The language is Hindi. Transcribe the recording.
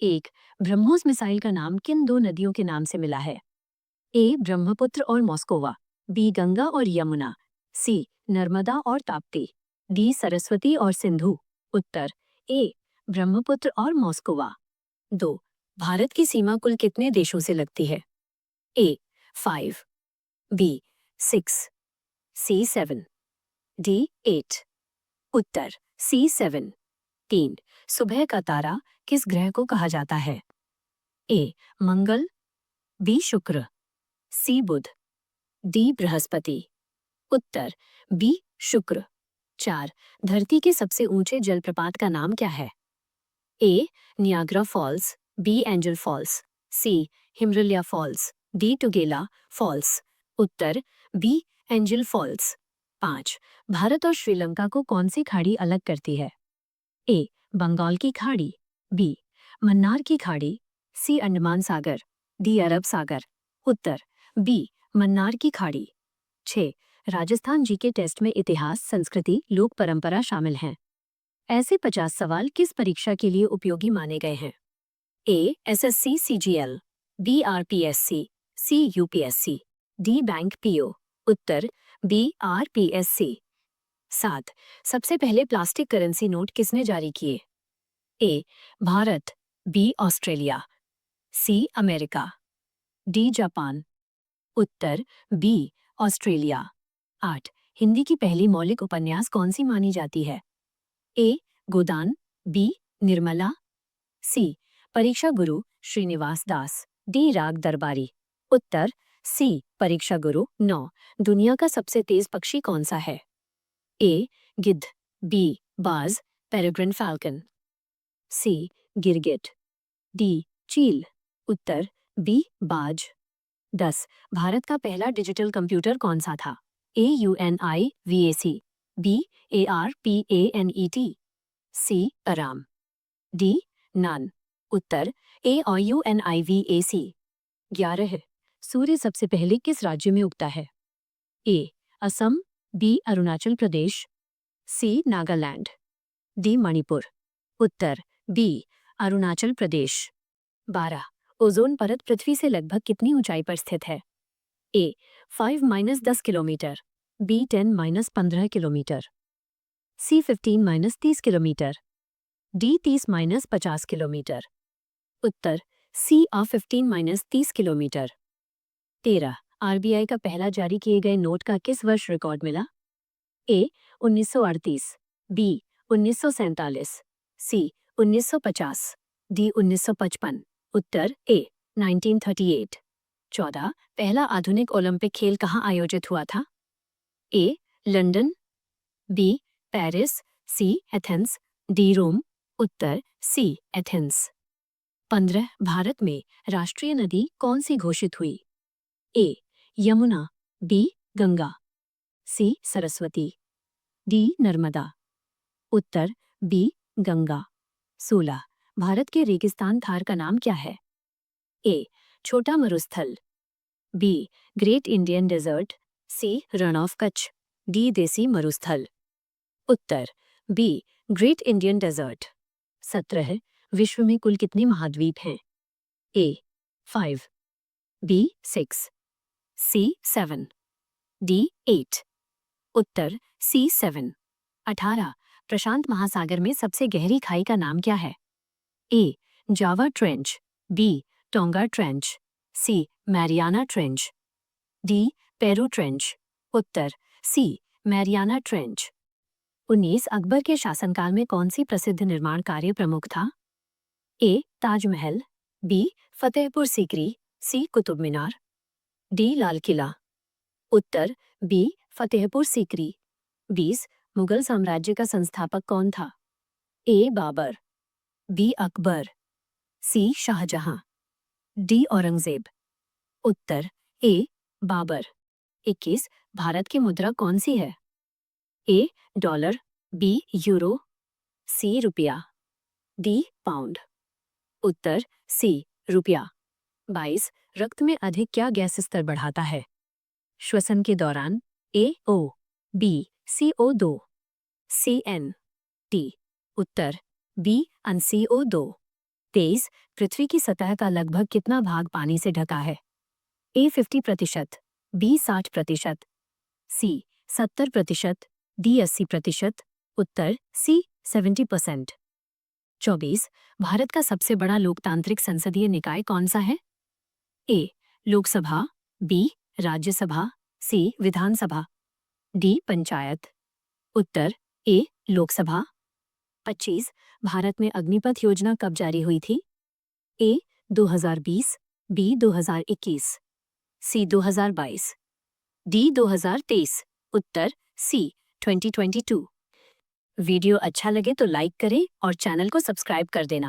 एक, ब्रह्मोस मिसाइल का नाम किन दो नदियों के नाम से मिला है? ए. ब्रह्मपुत्र और मॉस्कोवा, बी. गंगा और यमुना, सी. नर्मदा और ताप्ती, डी. सरस्वती और सिंधु। उत्तर ए. ब्रह्मपुत्र और मॉस्कोवा। 2. भारत की सीमा कुल कितने देशों से लगती है? ए. 5, बी. 6, सी. 7, डी. 8। उत्तर सी. 7। 3. सुबह का तारा किस ग्रह को कहा जाता है? ए. मंगल, बी. शुक्र, सी. बुध, डी. बृहस्पति। उत्तर बी. शुक्र। 4. धरती के सबसे ऊंचे जलप्रपात का नाम क्या है? A. Niagara Falls, B. Angel Falls, C. हिमरलिया फॉल्स, डी. Tugela Falls. उत्तर बी. Angel Falls. 5. भारत और श्रीलंका को कौन सी खाड़ी अलग करती है? ए. बंगाल की खाड़ी, बी. मन्नार की खाड़ी, सी. अंडमान सागर, डी. अरब सागर। उत्तर बी. मन्नार की खाड़ी। 6. राजस्थान जीके टेस्ट में इतिहास, संस्कृति, लोक परंपरा शामिल हैं। ऐसे 50 सवाल किस परीक्षा के लिए उपयोगी माने गए हैं? A. SSC CGL, B. RPSC, C. UPSC, D. Bank PO. उत्तर बी. आरपीएससी। 7. सबसे पहले प्लास्टिक करेंसी नोट किसने जारी किए? A. Bharat, B. Australia, C. America, D. Japan. उत्तर बी. ऑस्ट्रेलिया। 8. हिंदी की पहली मौलिक उपन्यास कौन सी मानी जाती है? A. Godan, B. Nirmala, C. Pariksha Guru Srinivas Das, D. राग दरबारी। उत्तर सी. परीक्षा गुरु। 9. दुनिया का सबसे तेज पक्षी कौन सा है? ए. गिद्ध, बी. बाज, पेरेग्रिन फाल्कन, सी. गिरगिट, डी. चील। उत्तर बी. बाज। 10. भारत का पहला डिजिटल कंप्यूटर कौन सा था? A. UNIVAC, B. ARPANET, C. आराम, डी. नान। उत्तर ए. UNIVAC। 11. सूर्य सबसे पहले किस राज्य में उगता है? ए. असम, बी. अरुणाचल प्रदेश, सी. नागालैंड, डी. मणिपुर। उत्तर बी. अरुणाचल प्रदेश। 12. ओजोन परत पृथ्वी से लगभग कितनी ऊंचाई पर स्थित है? ए. 5-10 किलोमीटर, बी. 10-15 किलोमीटर, सी. 15-30 किलोमीटर, डी. 30-50 किलोमीटर। उत्तर सी. 15-30 किलोमीटर। 13. आरबीआई का पहला जारी किए गए नोट का किस वर्ष रिकॉर्ड मिला? ए. 1938, बी. 1947, सी. 1950, डी. 1955। उत्तर ए. 1938। 14. पहला आधुनिक ओलंपिक खेल कहाँ आयोजित हुआ था? A. London, B. Paris, C. Athens, D. Rome. उत्तर सी. एथेंस। 15. भारत में राष्ट्रीय नदी कौन सी घोषित हुई? A. Yamuna, B. Ganga, C. Saraswati, D. Narmada. उत्तर बी. गंगा। 16. भारत के रेगिस्तान थार का नाम क्या है? ए. छोटा मरुस्थल, B. Great Indian desert, C. Rann of Kutch, D. देसी मरुस्थल। उत्तर बी. Great Indian desert. 17. विश्व में कुल कितने महाद्वीप हैं? ए. 5, बी. 6, सी. 7, डी. 8। उत्तर सी. 7। 18. प्रशांत महासागर में सबसे गहरी खाई का नाम क्या है? A. Java Trench, B. Tonga Trench, C. Mariana Trench, D. Peru Trench. उत्तर सी. Mariana Trench. 19. अकबर के शासनकाल में कौन सी प्रसिद्ध निर्माण कार्य प्रमुख था? A. Taj Mahal, B. Fatehpur Sikri, C. Qutub Minar, D. Lal Qila. उत्तर बी. फतेहपुर सीकरी। 20. मुगल साम्राज्य का संस्थापक कौन था? A. Babur, B. Akbar, C. Shah Jahan, D. Aurangzeb. उत्तर ए. बाबर। 21. भारत की मुद्रा कौन सी है? A. Dollar, B. Euro, C. Rupaya, D. Pound. उत्तर सी. रुपया। 22. रक्त में अधिक क्या गैस स्तर बढ़ाता है? श्वसन के दौरान? A. O, B. CO2, CN, D. उत्तर बी. NCO2। 23 पृथ्वी की सतह का लगभग कितना भाग पानी से ढका है? ए 50%, बी 60%, सी 70%, डी 80%, उत्तर सी 70%। 24 भारत का सबसे बड़ा लोकतांत्रिक संसदीय निकाय कौन सा है? ए लोकसभा, बी राज्यसभा, सी विधानसभा, डी पंचायत, उत्तर ए लोकसभा। 25 भारत में अग्निपथ योजना कब जारी हुई थी? ए 2020, बी 2021, सी 2022, डी 2023, उत्तर सी 2022। वीडियो अच्छा लगे तो लाइक करें और चैनल को सब्सक्राइब कर देना।